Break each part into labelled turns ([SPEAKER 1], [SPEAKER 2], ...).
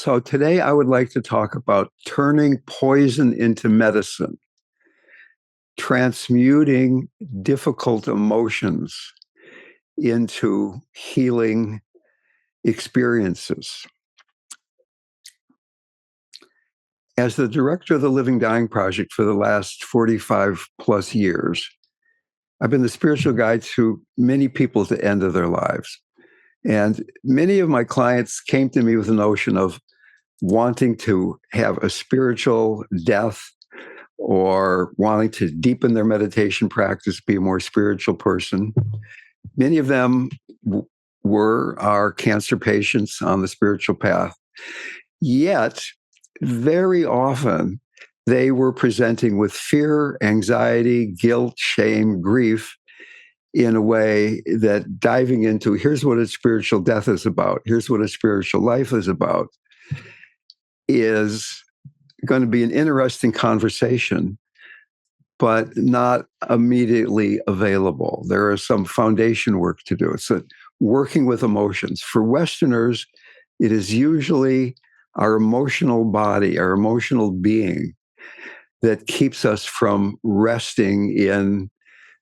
[SPEAKER 1] So today I would like to talk about turning poison into medicine, transmuting difficult emotions into healing experiences. As the director of the Living Dying Project for the last 45 plus years, I've been the spiritual guide to many people at the end of their lives. And many of my clients came to me with the notion of wanting to have a spiritual death or wanting to deepen their meditation practice, be a more spiritual person. Many of them were our cancer patients on the spiritual path. Yet, very often, they were presenting with fear, anxiety, guilt, shame, grief in a way that diving into here's what a spiritual death is about, here's what a spiritual life is about, is going to be an interesting conversation, but not immediately available. There is some foundation work to do. It's working with emotions. For Westerners, it is usually our emotional body, our emotional being that keeps us from resting in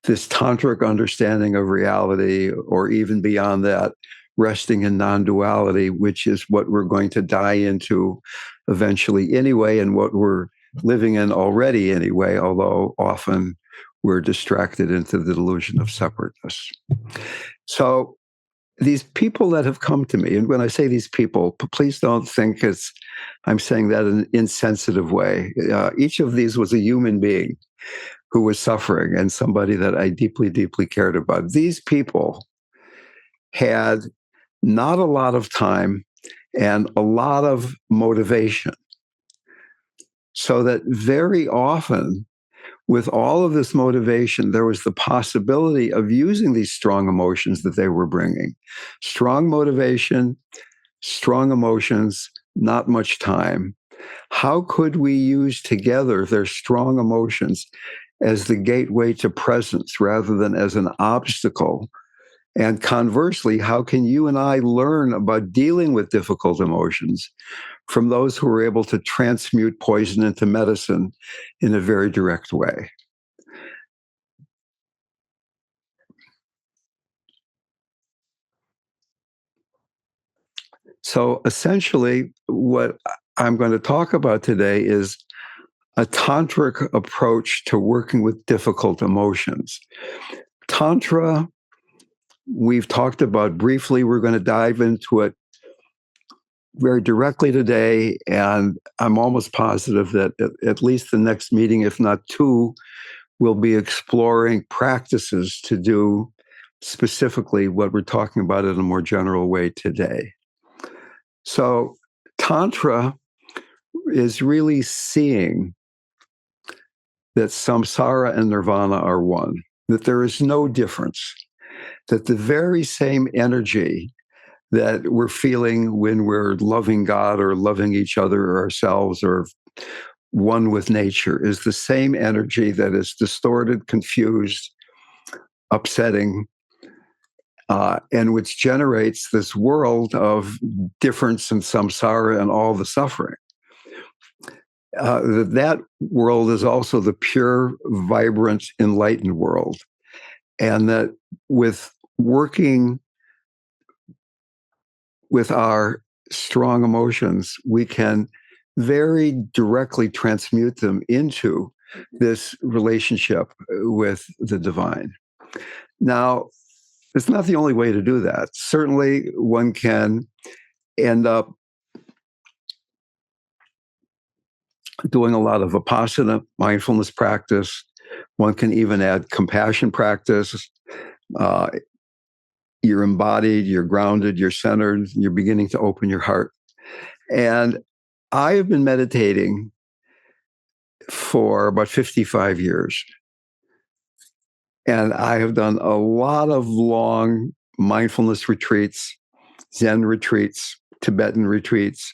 [SPEAKER 1] this tantric understanding of reality, or even beyond that, resting in non-duality, which is what we're going to die into eventually anyway, and what we're living in already anyway, although often we're distracted into the delusion of separateness. So these people that have come to me, and when I say these people, please don't think I'm saying that in an insensitive way. Each of these was a human being who was suffering and somebody that I deeply, deeply cared about. These people had not a lot of time and a lot of motivation. So that very often, with all of this motivation, there was the possibility of using these strong emotions that they were bringing. Strong motivation, strong emotions, not much time. How could we use together their strong emotions as the gateway to presence rather than as an obstacle? And conversely, how can you and I learn about dealing with difficult emotions from those who are able to transmute poison into medicine in a very direct way? So essentially, what I'm going to talk about today is a tantric approach to working with difficult emotions. Tantra, we've talked about briefly. We're going to dive into it very directly today, and I'm almost positive that at least the next meeting, if not two, we'll be exploring practices to do specifically what we're talking about in a more general way today. So, Tantra is really seeing that samsara and nirvana are one, that there is no difference, that the very same energy that we're feeling when we're loving God or loving each other or ourselves or one with nature is the same energy that is distorted, confused, upsetting, and which generates this world of difference and samsara and all the suffering. That world is also the pure, vibrant, enlightened world. And that with working with our strong emotions, we can very directly transmute them into this relationship with the divine. Now, it's not the only way to do that. Certainly, one can end up doing a lot of vipassana, mindfulness practice. One can even add compassion practice. Uh, you're embodied, you're grounded, you're centered, you're beginning to open your heart. And I have been meditating for about 55 years. And I have done a lot of long mindfulness retreats, Zen retreats, Tibetan retreats.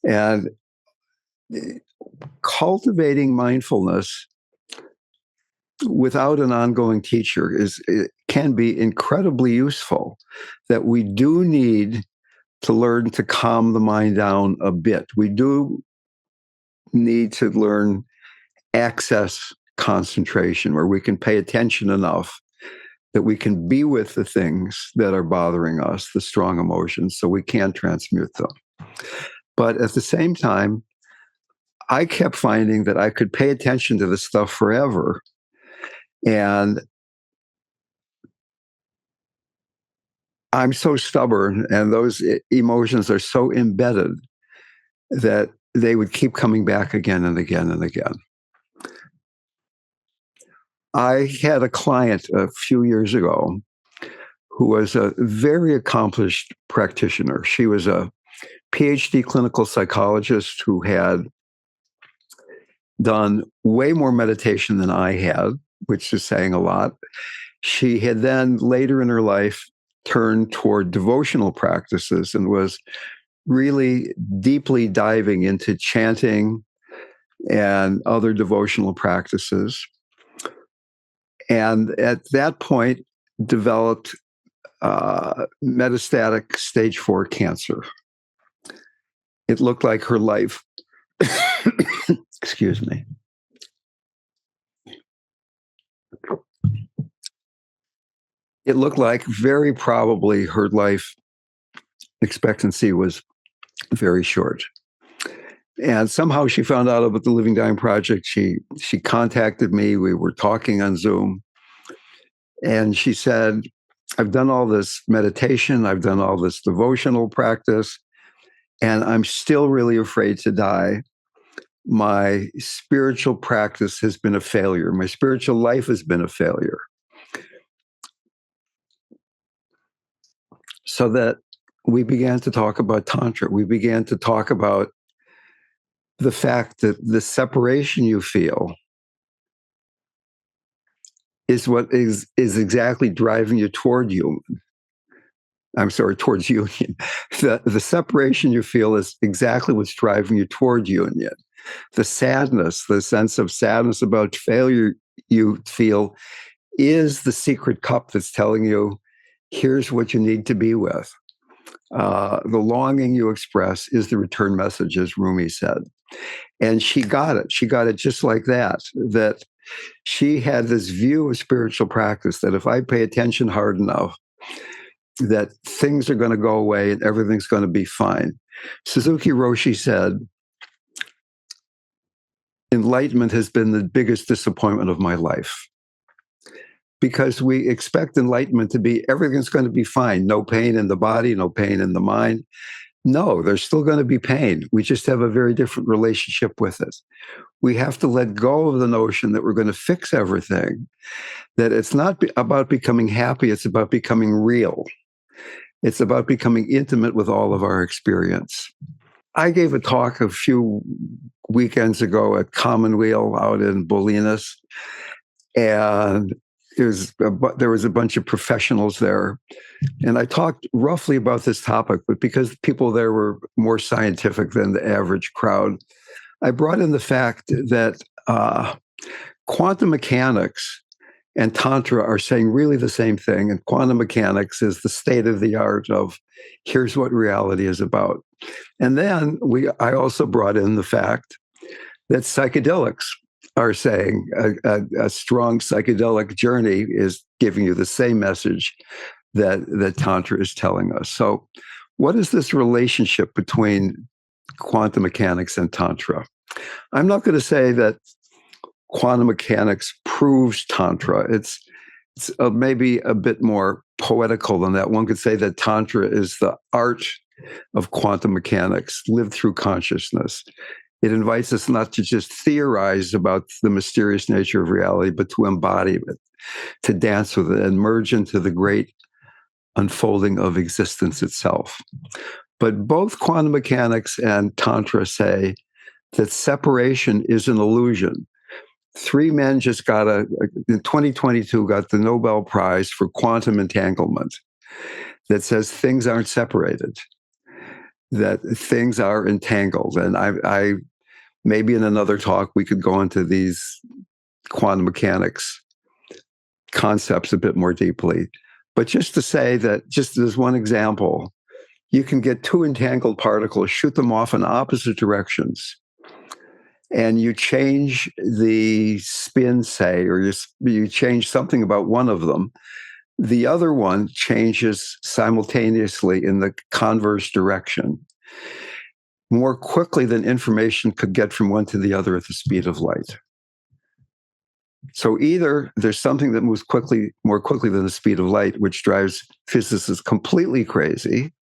[SPEAKER 1] And cultivating mindfulness without an ongoing teacher can be incredibly useful. That we do need to learn to calm the mind down a bit. We do need to learn access concentration, where we can pay attention enough that we can be with the things that are bothering us, the strong emotions, so we can transmute them. But at the same time, I kept finding that I could pay attention to this stuff forever. And I'm so stubborn, and those emotions are so embedded that they would keep coming back again and again and again. I had a client a few years ago who was a very accomplished practitioner. She was a PhD clinical psychologist who had done way more meditation than I had, which is saying a lot. She had then later in her life turned toward devotional practices and was really deeply diving into chanting and other devotional practices. And at that point, developed metastatic stage 4 cancer. It looked like her life, excuse me. It looked like very probably her life expectancy was very short. And somehow she found out about the Living Dying Project. She contacted me. We were talking on Zoom. And she said, I've done all this meditation. I've done all this devotional practice. And I'm still really afraid to die. My spiritual practice has been a failure. My spiritual life has been a failure. So that we began to talk about Tantra. We began to talk about the fact that the separation you feel is what is exactly driving you toward union. I'm sorry, towards union. The separation you feel is exactly what's driving you toward union. The sadness, the sense of sadness about failure you feel is the secret cup that's telling you, here's what you need to be with. The longing you express is the return message, as Rumi said. And she got it. She got it just like that, that she had this view of spiritual practice that if I pay attention hard enough, that things are going to go away and everything's going to be fine. Suzuki Roshi said, enlightenment has been the biggest disappointment of my life. Because we expect enlightenment to be everything's going to be fine. No pain in the body, no pain in the mind. No, there's still going to be pain. We just have a very different relationship with it. We have to let go of the notion that we're going to fix everything, that it's not about becoming happy, it's about becoming real. It's about becoming intimate with all of our experience. I gave a talk a few weekends ago at Commonweal out in Bolinas, and there was a bunch of professionals there. And I talked roughly about this topic, but because people there were more scientific than the average crowd, I brought in the fact that quantum mechanics and Tantra are saying really the same thing. And quantum mechanics is the state of the art of here's what reality is about. And then I also brought in the fact that psychedelics are saying a strong psychedelic journey is giving you the same message that Tantra is telling us. So what is this relationship between quantum mechanics and Tantra? I'm not going to say that quantum mechanics proves Tantra. It's maybe a bit more poetical than that. One could say that Tantra is the art of quantum mechanics lived through consciousness. It invites us not to just theorize about the mysterious nature of reality, but to embody it, to dance with it, and merge into the great unfolding of existence itself. But both quantum mechanics and Tantra say that separation is an illusion. 3 men just in 2022, got the Nobel Prize for quantum entanglement that says things aren't separated, that things are entangled. And I maybe in another talk, we could go into these quantum mechanics concepts a bit more deeply. But just to say that, just as one example, You can get two entangled particles, shoot them off in opposite directions, and you change the spin, say, or you change something about one of them, the other one changes simultaneously in the converse direction more quickly than information could get from one to the other at the speed of light. So either there's something that moves more quickly than the speed of light, which drives physicists completely crazy,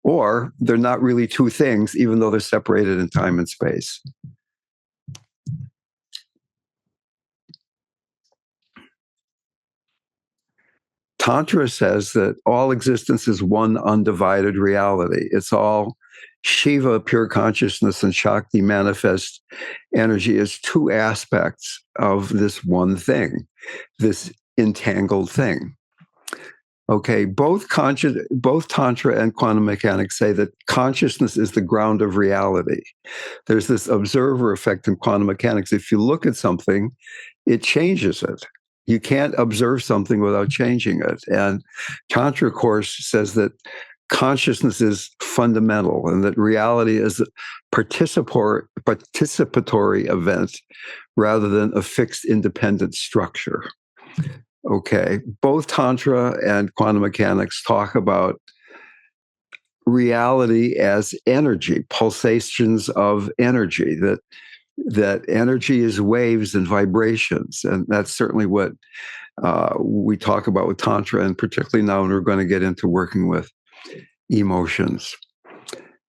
[SPEAKER 1] or they're not really two things, even though they're separated in time and space. Tantra says that all existence is one undivided reality. It's all Shiva, pure consciousness, and Shakti, manifest energy, is two aspects of this one thing, this entangled thing. Okay, both Tantra and quantum mechanics say that consciousness is the ground of reality. There's this observer effect in quantum mechanics. If you look at something, it changes it. You can't observe something without changing it. And Tantra, of course, says that consciousness is fundamental and that reality is a participatory event rather than a fixed independent structure. Okay, both Tantra and quantum mechanics talk about reality as energy, pulsations of energy, that energy is waves and vibrations. And that's certainly what we talk about with Tantra, and particularly now when we're going to get into working with emotions.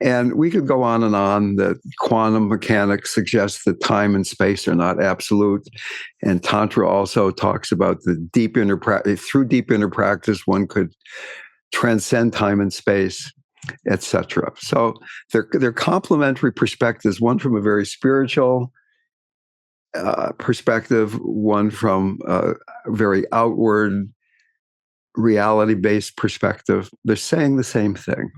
[SPEAKER 1] And we could go on and on that quantum mechanics suggests that time and space are not absolute. And Tantra also talks about the through deep inner practice, one could transcend time and space, etc. So they're complementary perspectives, one from a very spiritual perspective, one from a very outward, reality-based perspective. They're saying the same thing.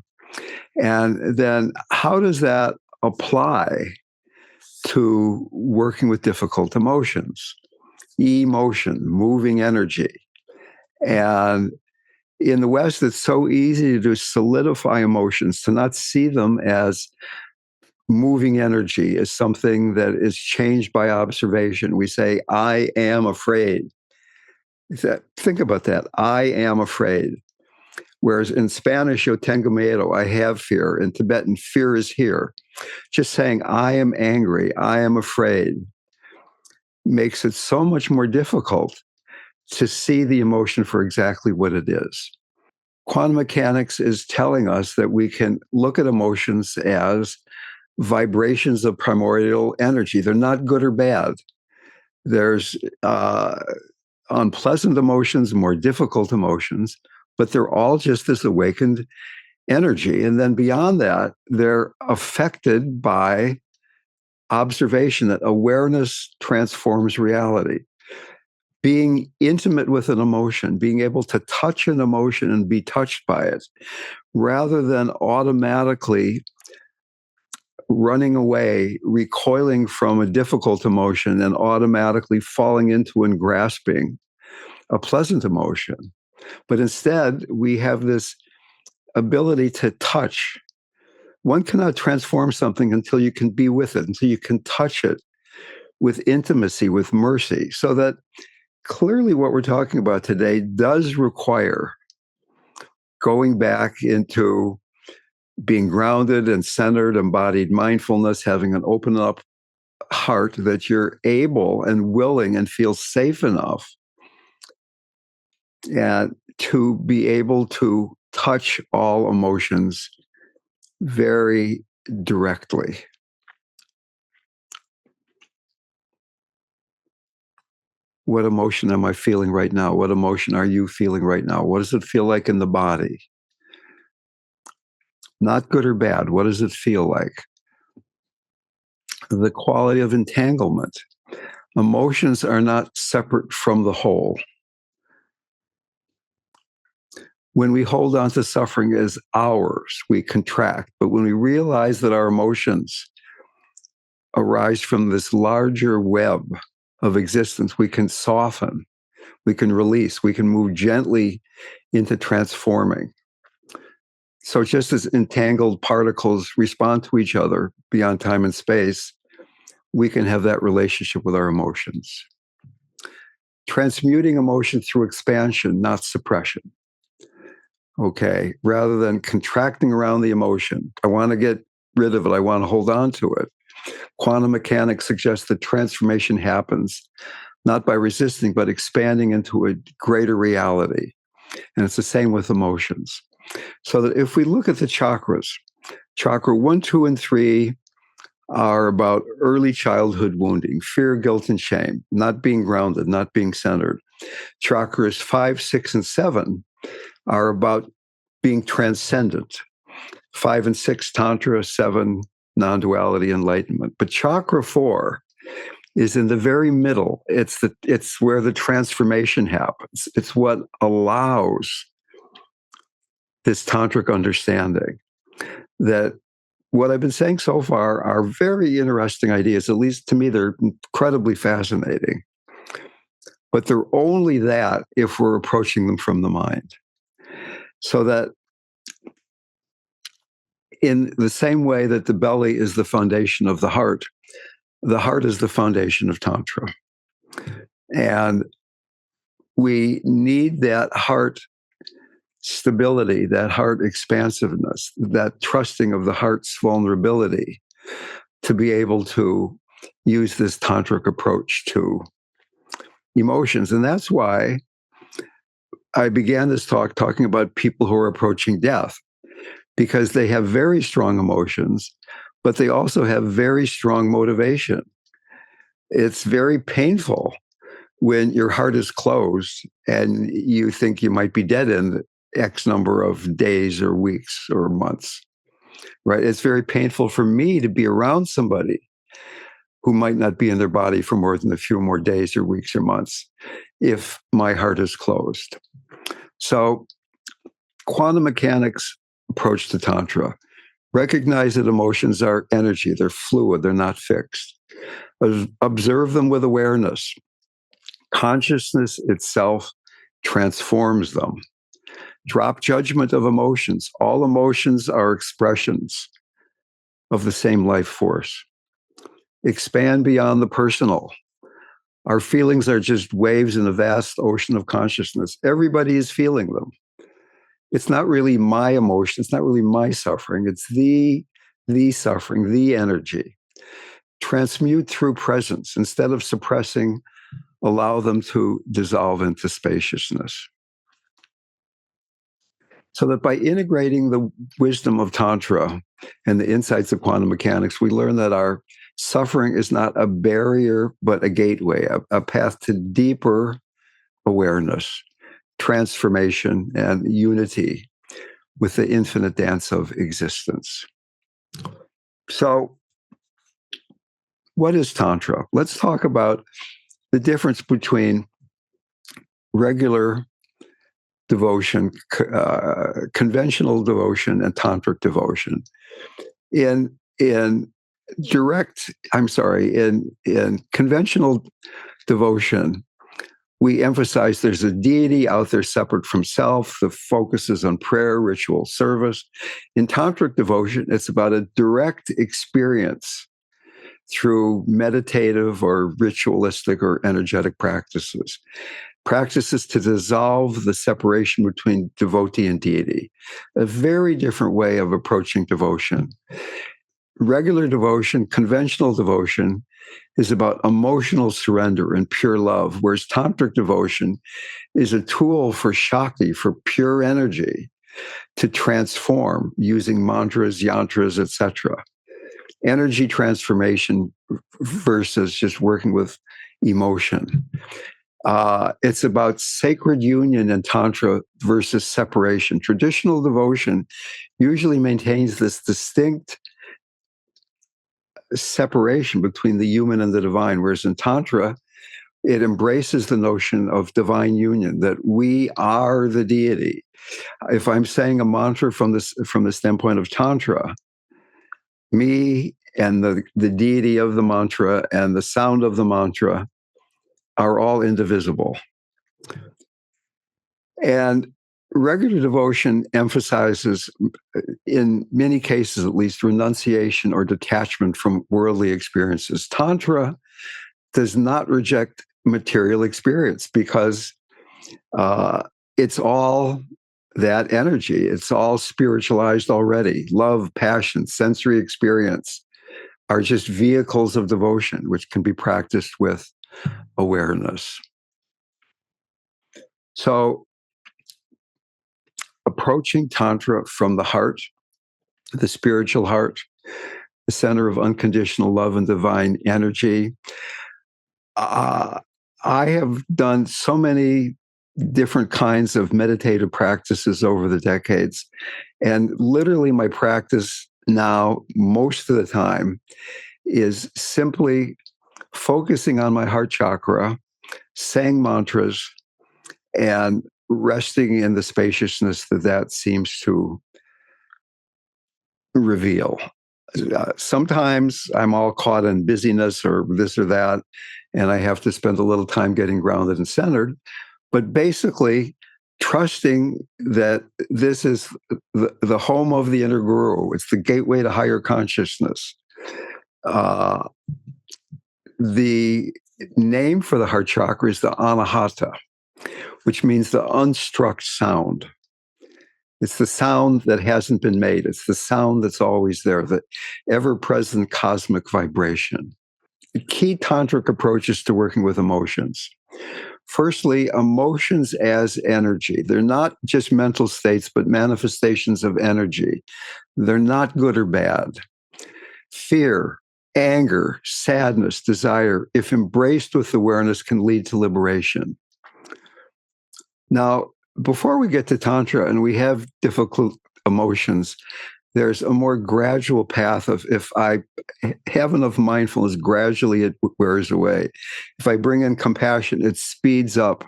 [SPEAKER 1] And then how does that apply to working with difficult emotions? Emotion, moving energy. And in the West, it's so easy to solidify emotions, to not see them as moving energy, as something that is changed by observation. We say, I am afraid. Think about that. I am afraid. Whereas in Spanish, yo tengo miedo, I have fear. In Tibetan, fear is here. Just saying, I am angry, I am afraid, makes it so much more difficult to see the emotion for exactly what it is. Quantum mechanics is telling us that we can look at emotions as vibrations of primordial energy. They're not good or bad. There's unpleasant emotions, more difficult emotions, but they're all just this awakened energy. And then beyond that, they're affected by observation, that awareness transforms reality. Being intimate with an emotion, being able to touch an emotion and be touched by it, rather than automatically running away, recoiling from a difficult emotion and automatically falling into and grasping a pleasant emotion. But instead, we have this ability to touch. One cannot transform something until you can be with it, until you can touch it with intimacy, with mercy. So that clearly what we're talking about today does require going back into being grounded and centered, embodied mindfulness, having an open up heart that you're able and willing and feel safe enough and to be able to touch all emotions very directly. What emotion am I feeling right now? What emotion are you feeling right now? What does it feel like in the body? Not good or bad. What does it feel like? The quality of entanglement. Emotions are not separate from the whole. When we hold on to suffering as ours, we contract. But when we realize that our emotions arise from this larger web of existence, we can soften, we can release, we can move gently into transforming. So just as entangled particles respond to each other beyond time and space, we can have that relationship with our emotions. Transmuting emotion through expansion, not suppression. Okay, rather than contracting around the emotion. I want to get rid of it. I want to hold on to it. Quantum mechanics suggests that transformation happens not by resisting, but expanding into a greater reality. And it's the same with emotions. So that if we look at the chakras, chakra 1, 2, and 3 are about early childhood wounding, fear, guilt, and shame, not being grounded, not being centered. Chakras 5, 6, and 7 are about being transcendent. 5 and 6, Tantra, 7, non-duality, enlightenment. But chakra 4 is in the very middle. It's where the transformation happens. It's what allows this tantric understanding that what I've been saying so far are very interesting ideas. At least to me, they're incredibly fascinating. But they're only that if we're approaching them from the mind. So that in the same way that the belly is the foundation of the heart is the foundation of Tantra. And we need that heart stability, that heart expansiveness, that trusting of the heart's vulnerability to be able to use this tantric approach to emotions. And that's why I began this talk talking about people who are approaching death, because they have very strong emotions, but they also have very strong motivation. It's very painful when your heart is closed and you think you might be dead in X number of days or weeks or months, right? It's very painful for me to be around somebody who might not be in their body for more than a few more days or weeks or months if my heart is closed. So, quantum mechanics approach to Tantra. Recognize that emotions are energy, they're fluid, they're not fixed. Observe them with awareness. Consciousness itself transforms them. Drop judgment of emotions. All emotions are expressions of the same life force. Expand beyond the personal. Our feelings are just waves in a vast ocean of consciousness. Everybody is feeling them. It's not really my emotion. It's not really my suffering. It's the suffering, the energy. Transmute through presence. Instead of suppressing, allow them to dissolve into spaciousness. So that by integrating the wisdom of Tantra and the insights of quantum mechanics, we learn that our suffering is not a barrier, but a gateway, a path to deeper awareness, transformation, and unity with the infinite dance of existence. So, what is Tantra? Let's talk about the difference between regular devotion, conventional devotion, and tantric devotion. In conventional devotion, we emphasize there's a deity out there separate from self. The focus is on prayer, ritual, service. In tantric devotion, it's about a direct experience through meditative or ritualistic or energetic practices. Practices to dissolve the separation between devotee and deity. A very different way of approaching devotion. Regular devotion, conventional devotion, is about emotional surrender and pure love, whereas tantric devotion is a tool for Shakti, for pure energy, to transform using mantras, yantras, etc. Energy transformation versus just working with emotion. It's about sacred union and Tantra versus separation. Traditional devotion usually maintains this distinct separation between the human and the divine, whereas in Tantra, it embraces the notion of divine union, that we are the deity. If I'm saying a mantra from the standpoint of Tantra, me and the deity of the mantra and the sound of the mantra are all indivisible. And Regular devotion emphasizes, in many cases at least, renunciation or detachment from worldly experiences. Tantra does not reject material experience because uh, it's all that energy. It's all spiritualized already. Love, passion, sensory experience are just vehicles of devotion, which can be practiced with awareness. So, approaching Tantra from the heart, the spiritual heart, the center of unconditional love and divine energy. I have done so many different kinds of meditative practices over the decades. And literally, my practice now, most of the time, is simply focusing on my heart chakra, saying mantras, and resting in the spaciousness that that seems to reveal. Sometimes I'm all caught in busyness or this or that, and I have to spend a little time getting grounded and centered. But basically, trusting that this is the home of the inner guru, it's the gateway to higher consciousness. Uh, the name for the heart chakra is the anahata, which means the unstruck sound. It's the sound that hasn't been made. It's the sound that's always there, the ever present cosmic vibration. The key tantric approaches to working with emotions. Firstly, emotions as energy. They're not just mental states, but manifestations of energy. They're not good or bad. Fear, anger, sadness, desire, if embraced with awareness, can lead to liberation. Now, before we get to Tantra and we have difficult emotions, there's a more gradual path of, if I have enough mindfulness, gradually it wears away. If I bring in compassion, it speeds up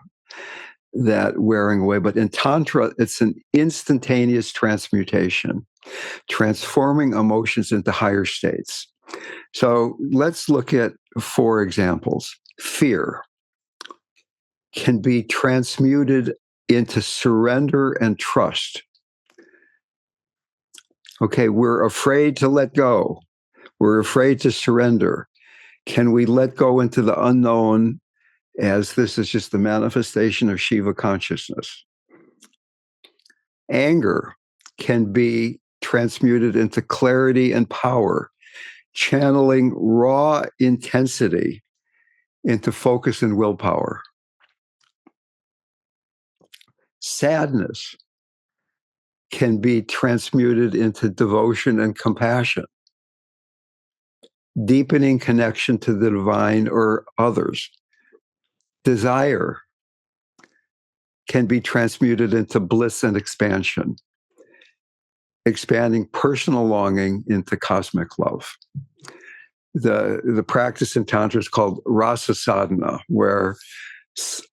[SPEAKER 1] that wearing away. But in Tantra, it's an instantaneous transmutation, transforming emotions into higher states. So let's look at 4 examples. Fear can be transmuted into surrender and trust. Okay, we're afraid to let go. We're afraid to surrender. Can we let go into the unknown, as this is just the manifestation of Shiva consciousness? Anger can be transmuted into clarity and power, channeling raw intensity into focus and willpower. Sadness can be transmuted into devotion and compassion, deepening connection to the divine or others. Desire can be transmuted into bliss and expansion, expanding personal longing into cosmic love. The practice in Tantra is called rasa sadhana, where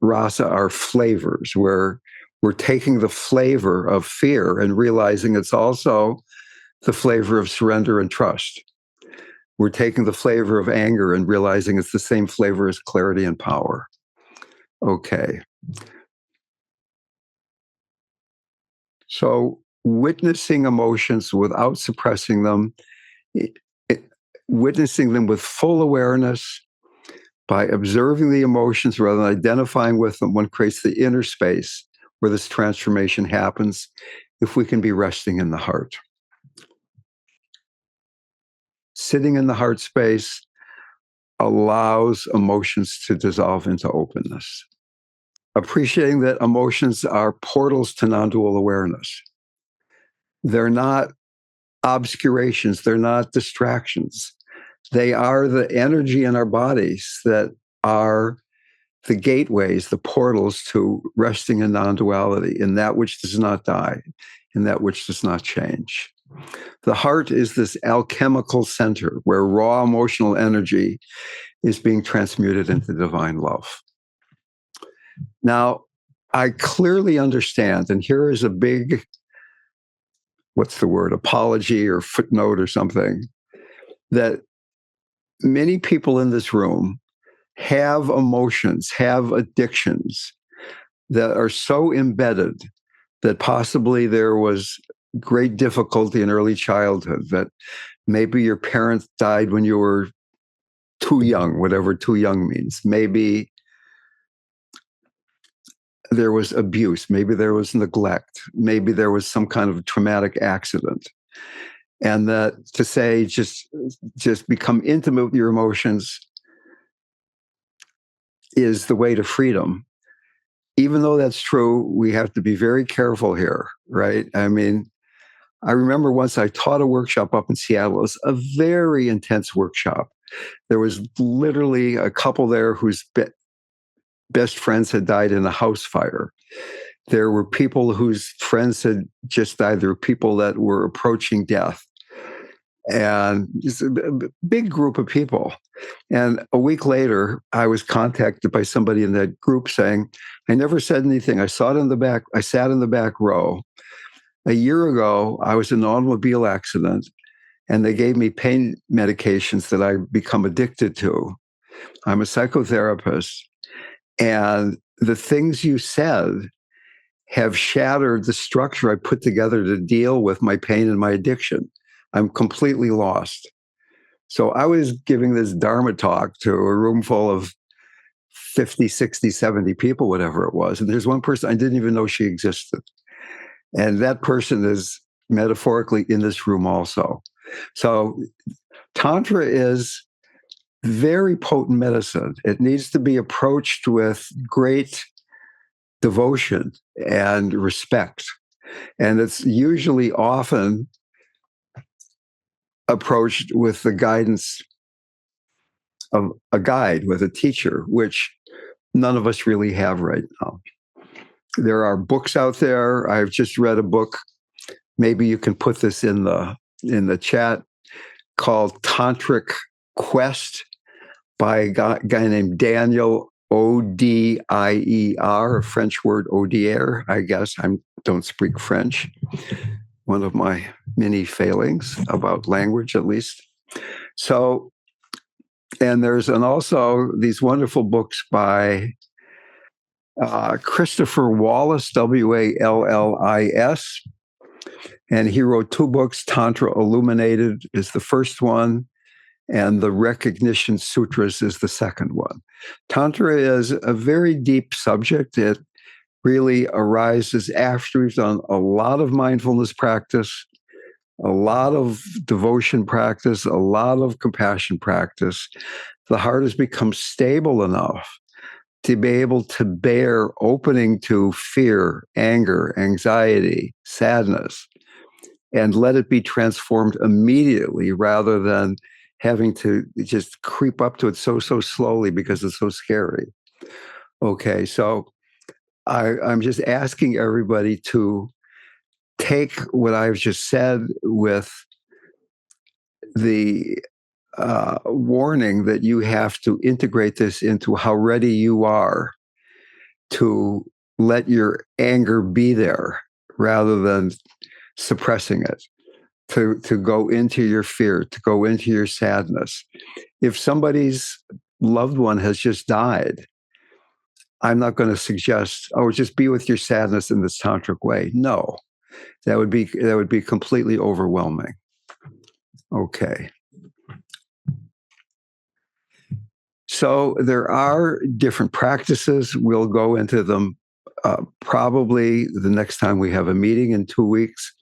[SPEAKER 1] rasa are flavors, where we're taking the flavor of fear and realizing it's also the flavor of surrender and trust. We're taking the flavor of anger and realizing it's the same flavor as clarity and power. Okay. So witnessing emotions without suppressing them, it, witnessing them with full awareness, by observing the emotions rather than identifying with them, one creates the inner space where this transformation happens if we can be resting in the heart. Sitting in the heart space allows emotions to dissolve into openness. Appreciating that emotions are portals to non-dual awareness. They're not obscurations, they're not distractions. They are the energy in our bodies that are the gateways, the portals to resting in non-duality, in that which does not die, in that which does not change. The heart is this alchemical center where raw emotional energy is being transmuted into divine love. Now, I clearly understand, and here is a big, what's the word, apology or footnote or something, that many people in this room have emotions, have addictions that are so embedded that possibly there was great difficulty in early childhood, that maybe your parents died when you were too young, whatever too young means. Maybe there was abuse, maybe there was neglect, maybe there was some kind of traumatic accident. And that to say, just become intimate with your emotions is the way to freedom. Even though that's true, we have to be very careful here, right? I mean, I remember once I taught a workshop up in Seattle. It was a very intense workshop. There was literally a couple there whose best friends had died in a house fire. There were people whose friends had just died. There were people that were approaching death. And it's a big group of people. And a week later, I was contacted by somebody in that group saying, I never said anything. I sat in the back row. A year ago, I was in an automobile accident, and they gave me pain medications that I become addicted to. I'm a psychotherapist. And the things you said have shattered the structure I put together to deal with my pain and my addiction. I'm completely lost. So I was giving this Dharma talk to a room full of 50, 60, 70 people, whatever it was. And there's one person I didn't even know she existed. And that person is metaphorically in this room also. So Tantra is very potent medicine. It needs to be approached with great devotion and respect. And it's usually often approached with the guidance of a guide, with a teacher, which none of us really have right now. There are books out there. I've just read a book. Maybe you can put this in the chat, called Tantric Quest by a guy named Daniel Odier, a French word, Odier, I guess. I don't speak French. One of my many failings about language, at least. So, and there's also these wonderful books by Christopher Wallis, Wallis, and he wrote 2 books. Tantra Illuminated is the first one, and the Recognition Sutras is the second one. Tantra is a very deep subject. It really arises after we've done a lot of mindfulness practice, a lot of devotion practice, a lot of compassion practice. The heart has become stable enough to be able to bear opening to fear, anger, anxiety, sadness, and let it be transformed immediately rather than having to just creep up to it so slowly because it's so scary. Okay, so I'm just asking everybody to take what I've just said with the warning that you have to integrate this into how ready you are to let your anger be there rather than suppressing it, to go into your fear, to go into your sadness. If somebody's loved one has just died, I'm not going to suggest, oh, just be with your sadness in this tantric way. No, that would be completely overwhelming. Okay. So there are different practices. We'll go into them probably the next time we have a meeting in 2 weeks.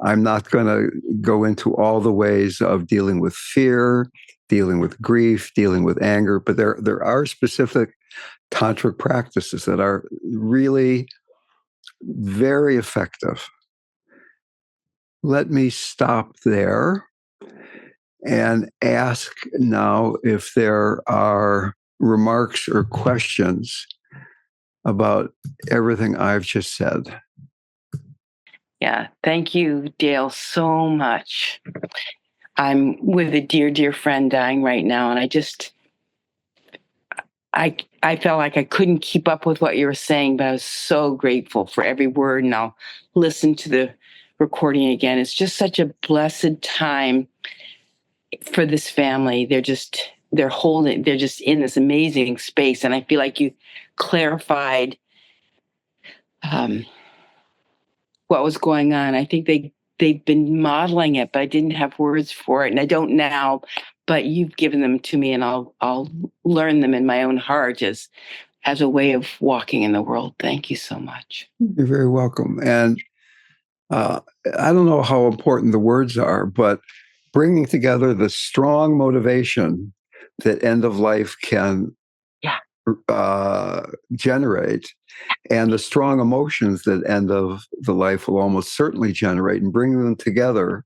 [SPEAKER 1] I'm not going to go into all the ways of dealing with fear, dealing with grief, dealing with anger, but there are specific tantric practices that are really very effective. Let me stop there and ask now if there are remarks or questions about everything I've just said.
[SPEAKER 2] Yeah, thank you, Dale, so much. I'm with a dear, dear friend dying right now, and I felt like I couldn't keep up with what you were saying, but I was so grateful for every word, and I'll listen to the recording again. It's just such a blessed time for this family. They're just in this amazing space, and I feel like you clarified what was going on. I think they've been modeling it, but I didn't have words for it, and I don't now. But you've given them to me, and I'll learn them in my own heart as a way of walking in the world. Thank you so much.
[SPEAKER 1] You're very welcome. And I don't know how important the words are, but bringing together the strong motivation that end of life can generate, and the strong emotions that end of the life will almost certainly generate, and bringing them together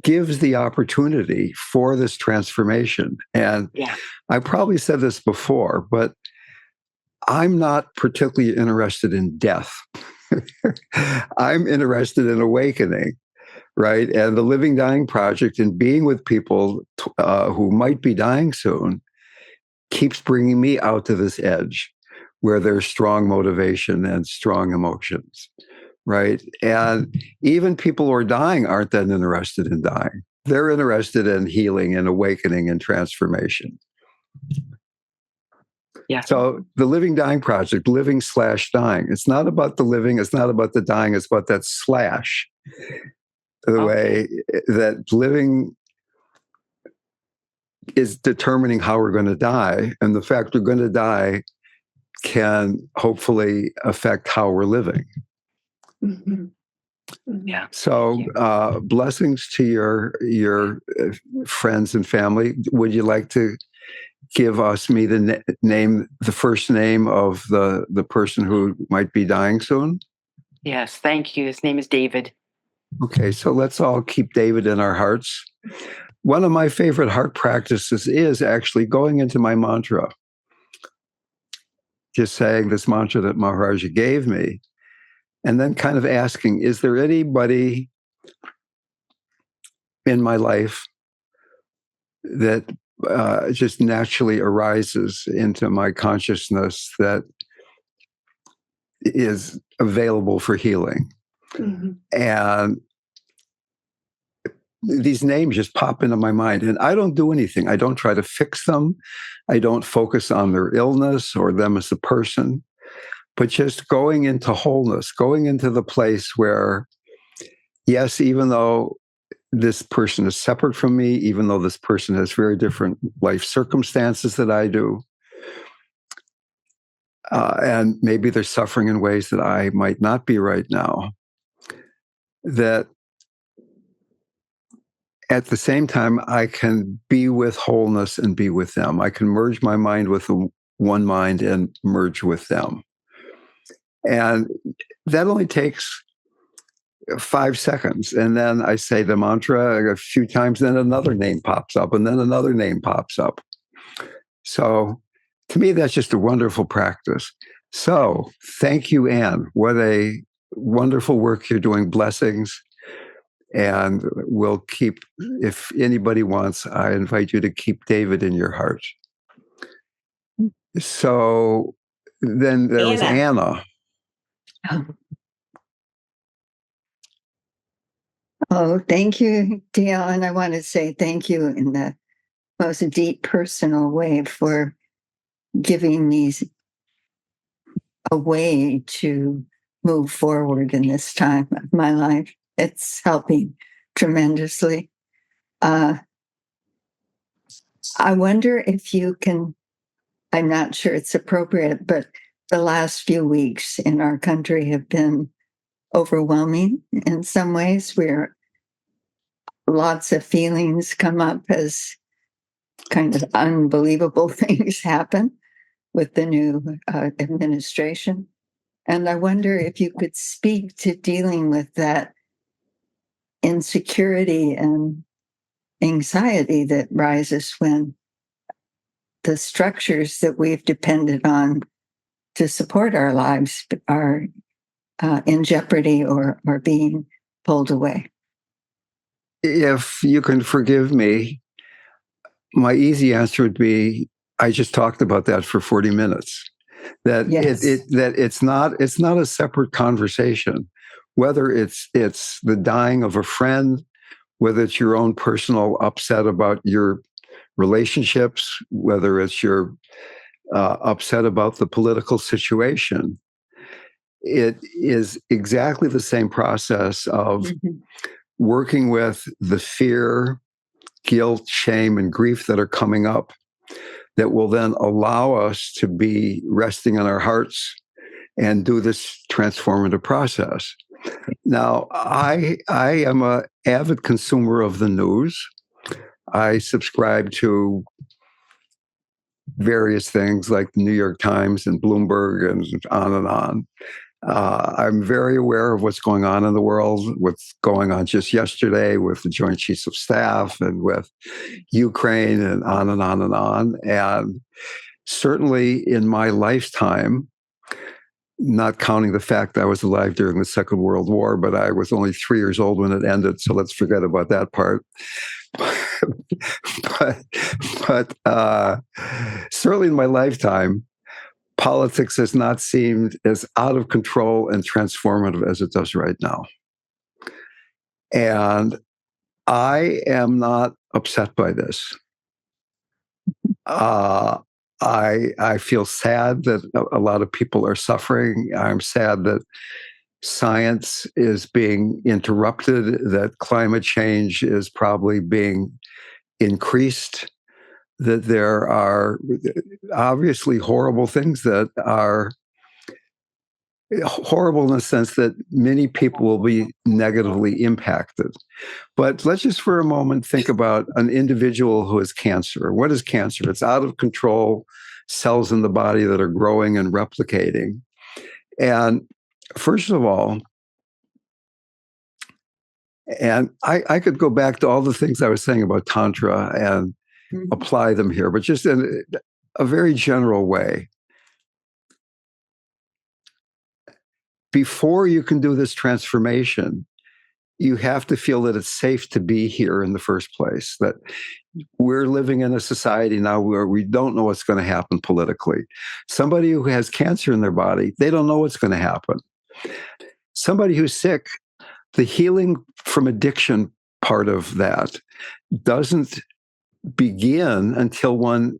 [SPEAKER 1] gives the opportunity for this transformation. And I probably said this before, but I'm not particularly interested in death. I'm interested in awakening, right? And the Living Dying Project and being with people who might be dying soon keeps bringing me out to this edge where there's strong motivation and strong emotions, right? And even people who are dying aren't that interested in dying. They're interested in healing and awakening and transformation.
[SPEAKER 2] Yeah.
[SPEAKER 1] So the Living Dying Project, living/dying. It's not about the living. It's not about the dying. It's about that slash. The way that living is determining how we're going to die, and the fact we're going to die can hopefully affect how we're living.
[SPEAKER 2] Mm-hmm. Yeah.
[SPEAKER 1] So blessings to your friends and family. Would you like to give me the first name of the person who might be dying soon?
[SPEAKER 2] Yes, thank you. His name is David.
[SPEAKER 1] Okay, so let's all keep David in our hearts. One of my favorite heart practices is actually going into my mantra, just saying this mantra that Maharaja gave me, and then kind of asking, is there anybody in my life that just naturally arises into my consciousness that is available for healing? Mm-hmm. And these names just pop into my mind, and I don't do anything. I don't try to fix them. I don't focus on their illness or them as a person, but just going into wholeness, going into the place where, yes, even though this person is separate from me, even though this person has very different life circumstances that I do, and maybe they're suffering in ways that I might not be right now, that at the same time, I can be with wholeness and be with them. I can merge my mind with one mind and merge with them. And that only takes 5 seconds. And then I say the mantra a few times, then another name pops up, and then another name pops up. So to me, that's just a wonderful practice. So thank you, Anne. What a wonderful work you're doing. Blessings. And we'll keep, if anybody wants, I invite you to keep David in your heart. So then there was Anna.
[SPEAKER 3] Oh, thank you, Dion. I want to say thank you in the most deep personal way for giving me a way to move forward in this time of my life. It's helping tremendously. I wonder if you can, I'm not sure it's appropriate, but the last few weeks in our country have been overwhelming in some ways, where lots of feelings come up as kind of unbelievable things happen with the new administration. And I wonder if you could speak to dealing with that insecurity and anxiety that rises when the structures that we've depended on to support our lives are in jeopardy or being pulled away.
[SPEAKER 1] If you can forgive me, my easy answer would be, I just talked about that for 40 minutes. That yes. It's not a separate conversation. Whether it's the dying of a friend, whether it's your own personal upset about your relationships, whether it's your upset about the political situation, it is exactly the same process of working with the fear, guilt, shame, and grief that are coming up that will then allow us to be resting in our hearts and do this transformative process. Now, I am an avid consumer of the news. I subscribe to various things like the New York Times and Bloomberg and on and on. I'm very aware of what's going on in the world, what's going on just yesterday with the Joint Chiefs of Staff and with Ukraine and on and on and on. And certainly in my lifetime, not counting the fact that I was alive during the Second World War, but I was only 3 years old when it ended, so let's forget about that part. but certainly in my lifetime, politics has not seemed as out of control and transformative as it does right now. And I am not upset by this. I feel sad that a lot of people are suffering. I'm sad that science is being interrupted, that climate change is probably being increased, that there are obviously horrible things that are horrible in the sense that many people will be negatively impacted. But let's just for a moment think about an individual who has cancer. What is cancer? It's out of control cells in the body that are growing and replicating. And first of all, and I could go back to all the things I was saying about Tantra and apply them here, but just in a very general way. Before you can do this transformation, you have to feel that it's safe to be here in the first place, that we're living in a society now where we don't know what's going to happen politically. Somebody who has cancer in their body, they don't know what's going to happen. Somebody who's sick, the healing from addiction part of that doesn't begin until one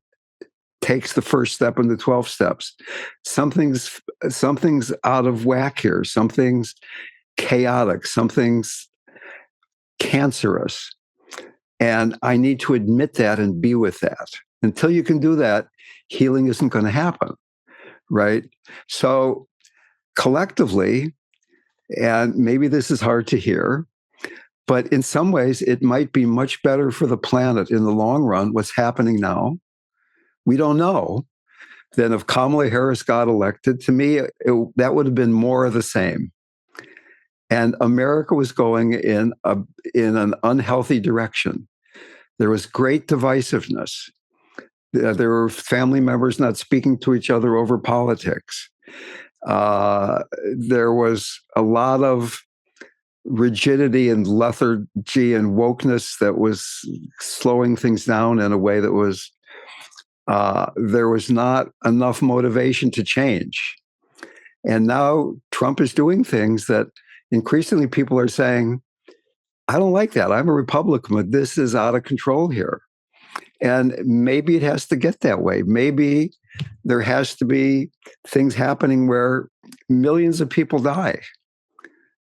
[SPEAKER 1] takes the first step in the 12 steps. Something's out of whack here. Something's chaotic. Something's cancerous. And I need to admit that and be with that. Until you can do that, healing isn't going to happen, right? So collectively, and maybe this is hard to hear, but in some ways, it might be much better for the planet in the long run, what's happening now. We don't know. Then if Kamala Harris got elected, to me, that would have been more of the same. And America was going in an unhealthy direction. There was great divisiveness. There were family members not speaking to each other over politics. There was a lot of rigidity and lethargy and wokeness that was slowing things down in a way that was there was not enough motivation to change. And now Trump is doing things that increasingly people are saying, I don't like that. I'm a Republican, but this is out of control here. And maybe it has to get that way. Maybe there has to be things happening where millions of people die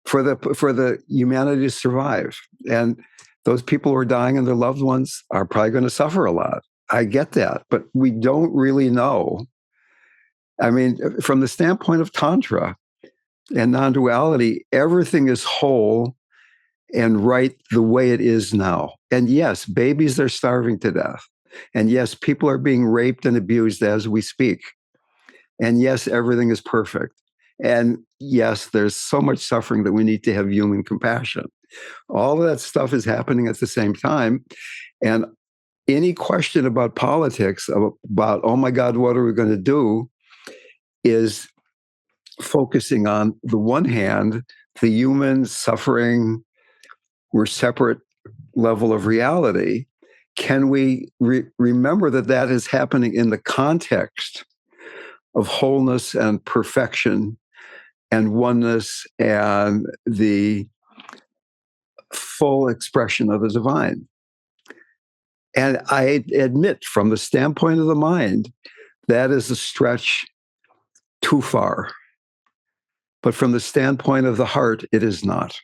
[SPEAKER 1] for the humanity to survive. And those people who are dying and their loved ones are probably going to suffer a lot. I get that, but we don't really know. I mean, from the standpoint of Tantra and non-duality, everything is whole and right the way it is now. And yes, babies are starving to death. And yes, people are being raped and abused as we speak. And yes, everything is perfect. And yes, there's so much suffering that we need to have human compassion. All of that stuff is happening at the same time. And any question about politics, about, oh my God, what are we going to do, is focusing on the one hand, the human suffering, we're separate level of reality. Can we remember that that is happening in the context of wholeness and perfection and oneness and the full expression of the divine? And I admit, from the standpoint of the mind, that is a stretch too far. But from the standpoint of the heart, it is not.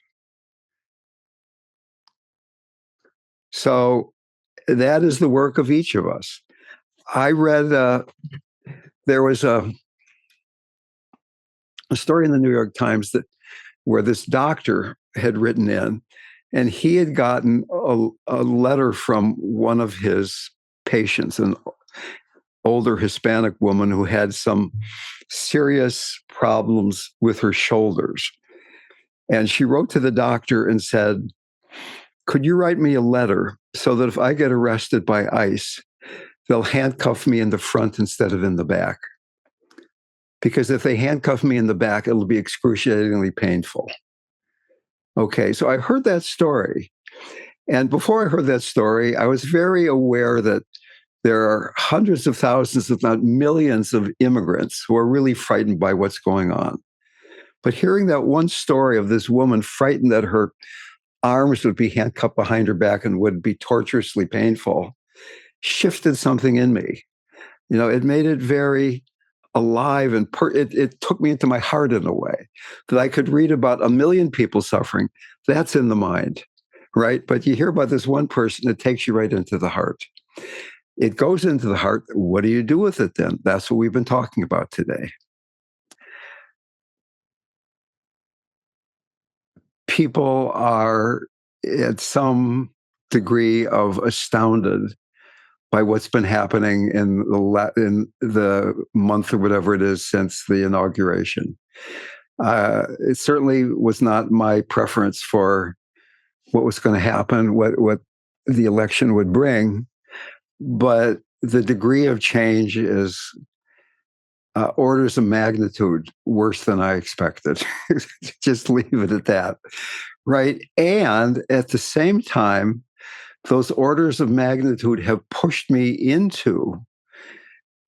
[SPEAKER 1] So that is the work of each of us. I read, there was a story in the New York Times where this doctor had written in, and he had gotten a letter from one of his patients, an older Hispanic woman who had some serious problems with her shoulders. And she wrote to the doctor and said, "Could you write me a letter so that if I get arrested by ICE, they'll handcuff me in the front instead of in the back? Because if they handcuff me in the back, it'll be excruciatingly painful." Okay, so I heard that story. And before I heard that story, I was very aware that there are hundreds of thousands, if not millions, of immigrants who are really frightened by what's going on. But hearing that one story of this woman frightened that her arms would be handcuffed behind her back and would be torturously painful shifted something in me. It made it very alive, and it took me into my heart in a way that I could read about a million people suffering. That's in the mind, right? But you hear about this one person, it takes you right into the heart. It goes into the heart. What do you do with it then? That's what we've been talking about today. People are at some degree of astounded by what's been happening in the month or whatever it is since the inauguration. It certainly was not my preference for what was going to happen, what the election would bring, but the degree of change is orders of magnitude worse than I expected. Just leave it at that, right? And at the same time, those orders of magnitude have pushed me into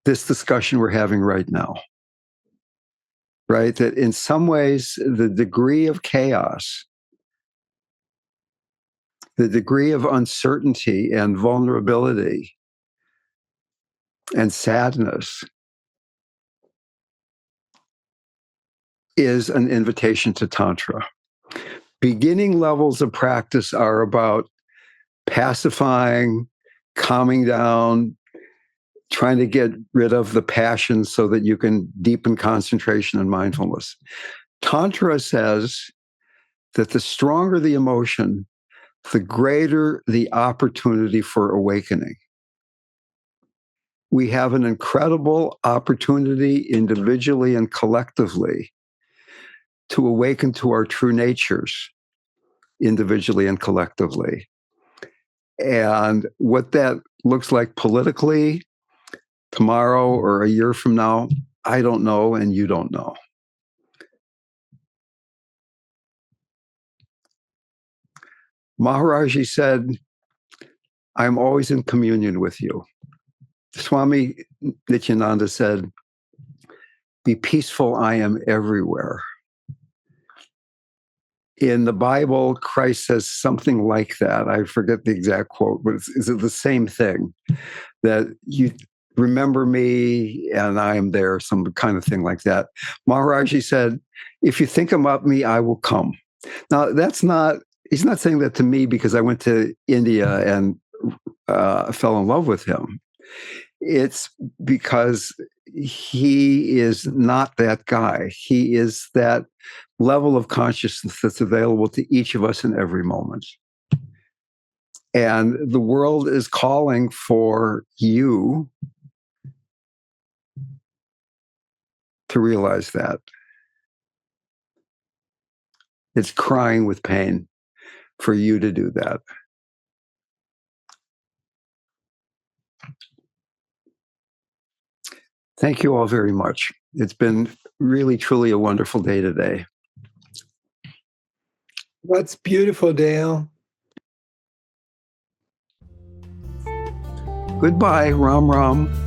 [SPEAKER 1] this discussion we're having right now, right? That in some ways, the degree of chaos, the degree of uncertainty and vulnerability and sadness is an invitation to Tantra. Beginning levels of practice are about pacifying, calming down, trying to get rid of the passion so that you can deepen concentration and mindfulness. Tantra says that the stronger the emotion, the greater the opportunity for awakening. We have an incredible opportunity individually and collectively to awaken to our true natures individually and collectively. And what that looks like politically tomorrow or a year from now, I don't know, and you don't know. Maharaji said, "I'm always in communion with you." Swami Nityananda said, "Be peaceful, I am everywhere." In the Bible, Christ says something like that. I forget the exact quote, but is it the same thing? That you remember me and I am there, some kind of thing like that. Maharaji said, "If you think about me, I will come." Now, he's not saying that to me because I went to India and fell in love with him. It's because he is not that guy. He is that level of consciousness that's available to each of us in every moment. And the world is calling for you to realize that. It's crying with pain for you to do that. Thank you all very much. It's been really, truly a wonderful day today.
[SPEAKER 4] That's beautiful, Dale.
[SPEAKER 1] Goodbye, Ram Ram.